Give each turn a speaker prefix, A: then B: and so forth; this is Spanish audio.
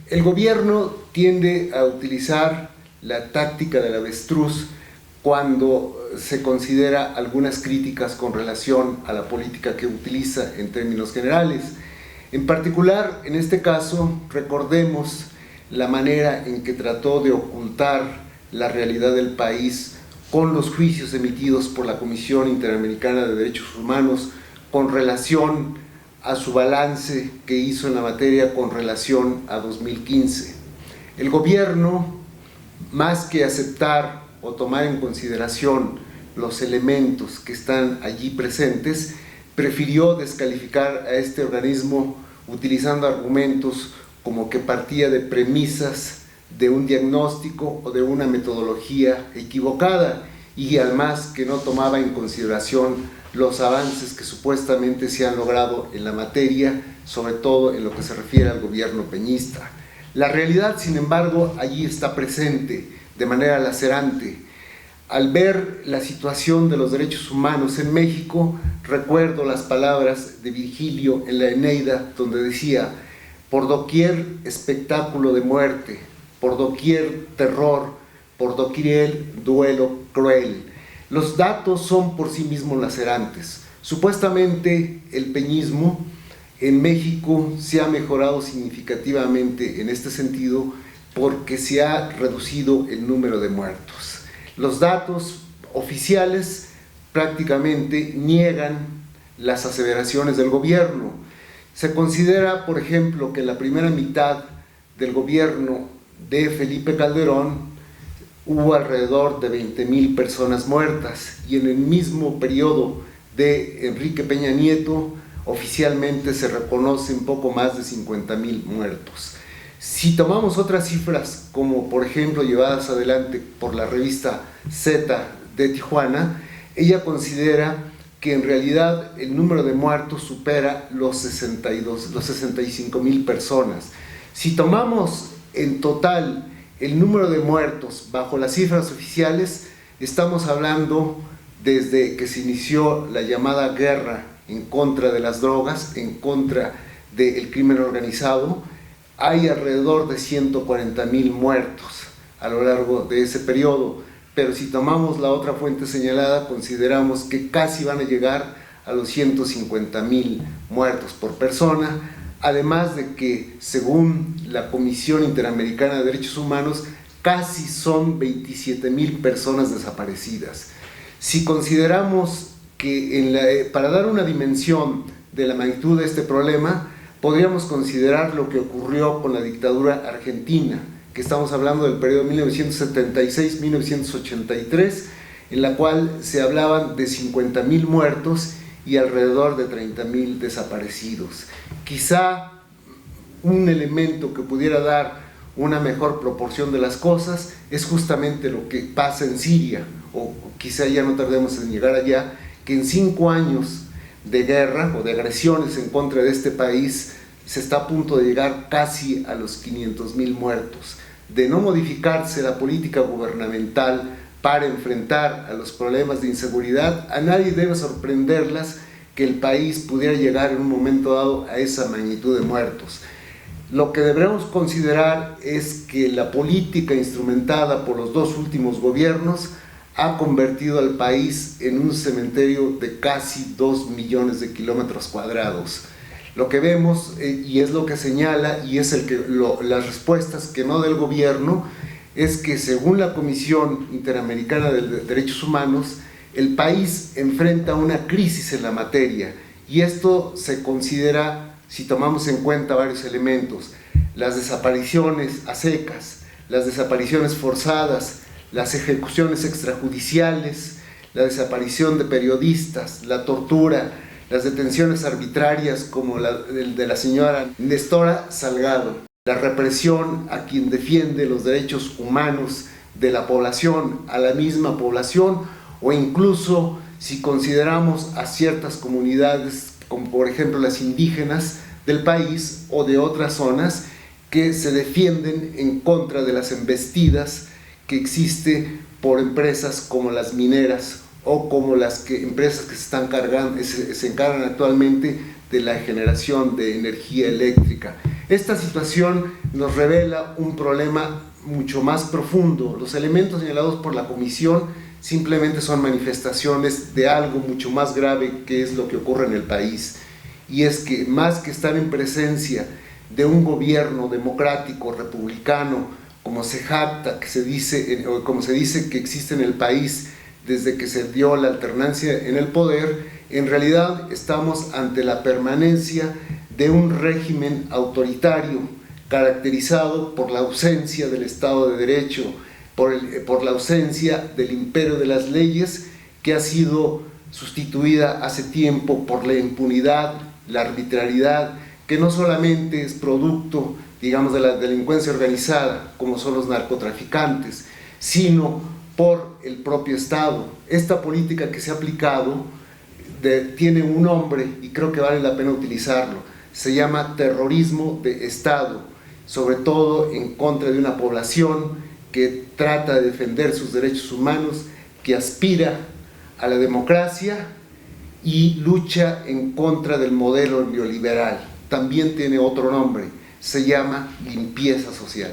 A: El gobierno tiende a utilizar la táctica del avestruz cuando se considera algunas críticas con relación a la política que utiliza en términos generales. En particular, en este caso, recordemos la manera en que trató de ocultar la realidad del país con los juicios emitidos por la Comisión Interamericana de Derechos Humanos con relación a su balance que hizo en la materia con relación a 2015. El gobierno, más que aceptar o tomar en consideración los elementos que están allí presentes, prefirió descalificar a este organismo utilizando argumentos como que partía de premisas de un diagnóstico o de una metodología equivocada y además que no tomaba en consideración los avances que supuestamente se han logrado en la materia, sobre todo en lo que se refiere al gobierno peñista. La realidad, sin embargo, allí está presente de manera lacerante. Al ver la situación de los derechos humanos en México, recuerdo las palabras de Virgilio en la Eneida, donde decía: por doquier espectáculo de muerte, por doquier terror, por doquier duelo cruel. Los datos son por sí mismos lacerantes. Supuestamente el peñismo en México se ha mejorado significativamente en este sentido porque se ha reducido el número de muertos. Los datos oficiales prácticamente niegan las aseveraciones del gobierno. Se considera, por ejemplo, que en la primera mitad del gobierno de Felipe Calderón hubo alrededor de 20,000 personas muertas y en el mismo periodo de Enrique Peña Nieto oficialmente se reconocen poco más de 50,000 muertos. Si tomamos otras cifras, como por ejemplo llevadas adelante por la revista Z de Tijuana, ella considera que en realidad el número de muertos supera los 65,000 personas. Si tomamos en total el número de muertos bajo las cifras oficiales, estamos hablando desde que se inició la llamada guerra en contra de las drogas, en contra del crimen organizado, hay alrededor de 140,000 muertos a lo largo de ese periodo, pero si tomamos la otra fuente señalada, consideramos que casi van a llegar a los 150,000 muertos por persona, además de que, según la Comisión Interamericana de Derechos Humanos, casi son 27,000 personas desaparecidas. Si consideramos que para dar una dimensión de la magnitud de este problema, podríamos considerar lo que ocurrió con la dictadura argentina, que estamos hablando del periodo 1976-1983, en la cual se hablaban de 50,000 muertos y alrededor de 30,000 desaparecidos. Quizá un elemento que pudiera dar una mejor proporción de las cosas es justamente lo que pasa en Siria, o quizá ya no tardemos en llegar allá, que en 5 años de guerra o de agresiones en contra de este país se está a punto de llegar casi a los 500,000 muertos. De no modificarse la política gubernamental para enfrentar a los problemas de inseguridad, a nadie debe sorprenderlas que el país pudiera llegar en un momento dado a esa magnitud de muertos. Lo que deberemos considerar es que la política instrumentada por los dos últimos gobiernos ha convertido al país en un cementerio de casi 2 millones de kilómetros cuadrados. Lo que vemos, y es lo que señala, y es las respuestas que no da el gobierno, es que según la Comisión Interamericana de Derechos Humanos, el país enfrenta una crisis en la materia, y esto se considera, si tomamos en cuenta varios elementos: las desapariciones a secas, las desapariciones forzadas, las ejecuciones extrajudiciales, la desaparición de periodistas, la tortura, las detenciones arbitrarias como el de la señora Nestora Salgado, la represión a quien defiende los derechos humanos de la población, a la misma población, o incluso si consideramos a ciertas comunidades como por ejemplo las indígenas del país o de otras zonas que se defienden en contra de las embestidas que existe por empresas como las mineras o como empresas que se encargan actualmente de la generación de energía eléctrica. Esta situación nos revela un problema mucho más profundo. Los elementos señalados por la Comisión simplemente son manifestaciones de algo mucho más grave que es lo que ocurre en el país. Y es que más que estar en presencia de un gobierno democrático, republicano, como se jacta, como se dice que existe en el país desde que se dio la alternancia en el poder, en realidad estamos ante la permanencia de un régimen autoritario caracterizado por la ausencia del Estado de Derecho, por la ausencia del imperio de las leyes, que ha sido sustituida hace tiempo por la impunidad, la arbitrariedad, que no solamente es producto, digamos, de la delincuencia organizada, como son los narcotraficantes, sino por el propio Estado. Esta política que se ha aplicado tiene un nombre y creo que vale la pena utilizarlo. Se llama terrorismo de Estado, sobre todo en contra de una población que trata de defender sus derechos humanos, que aspira a la democracia y lucha en contra del modelo neoliberal. También tiene otro nombre, se llama limpieza social.